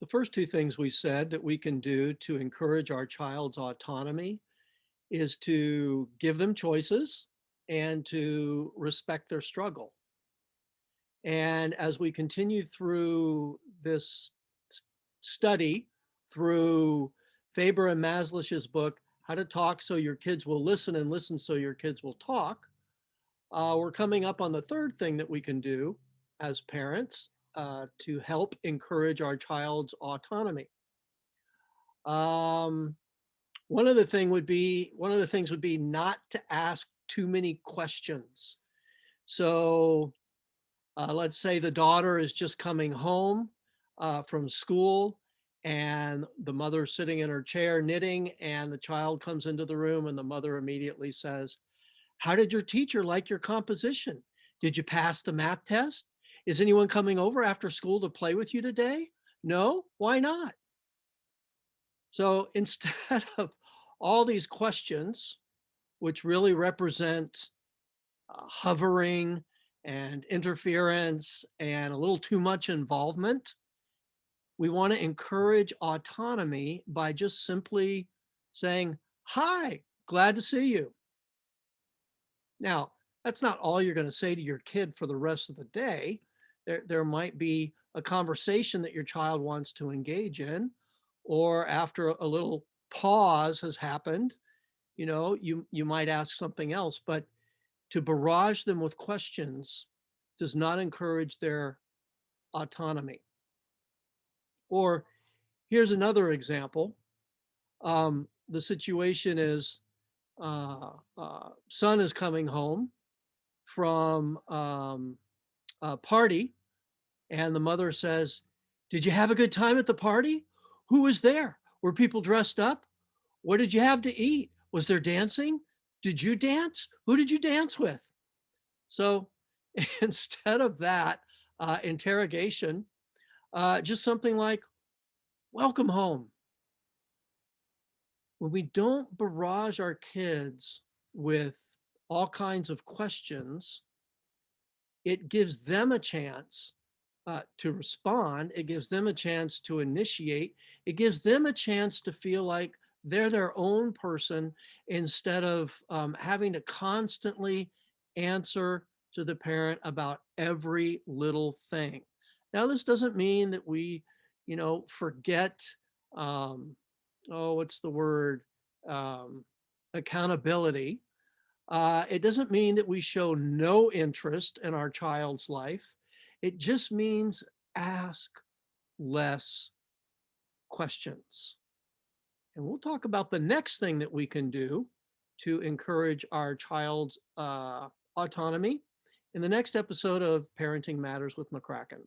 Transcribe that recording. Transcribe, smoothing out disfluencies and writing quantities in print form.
The first two things we said that we can do to encourage our child's autonomy is to give them choices and to respect their struggle. And as we continue through this study, through Faber and Maslach's book, How to Talk So Your Kids Will Listen and Listen So Your Kids Will Talk, we're coming up on the third thing that we can do as parents to help encourage our child's autonomy. Um, one of the things would be not to ask too many questions. So let's say the daughter is just coming home from school and the mother's sitting in her chair knitting, and the child comes into the room and the mother immediately says, "How did your teacher like your composition? Did you pass the math test? Is anyone coming over after school to play with you today? No? Why not?" So instead of all these questions, which really represent hovering and interference and a little too much involvement, we want to encourage autonomy by just simply saying, "Hi, glad to see you." Now, that's not all you're going to say to your kid for the rest of the day. There might be a conversation that your child wants to engage in, or after a little pause has happened, you might ask something else. But to barrage them with questions does not encourage their autonomy. Or here's another example. The situation is son is coming home from a party, and the mother says, "Did you have a good time at the party? Who was there? Were people dressed up? What did you have to eat? Was there dancing? Did you dance? Who did you dance with?" So instead of that interrogation, just something like, "Welcome home." When we don't barrage our kids with all kinds of questions, it gives them a chance to respond. It gives them a chance to initiate. It gives them a chance to feel like they're their own person instead of having to constantly answer to the parent about every little thing. Now, this doesn't mean that we, forget, um, what's the word? Um, Accountability. It doesn't mean that we show no interest in our child's life. It just means ask less questions. And we'll talk about the next thing that we can do to encourage our child's autonomy in the next episode of Parenting Matters with McCracken.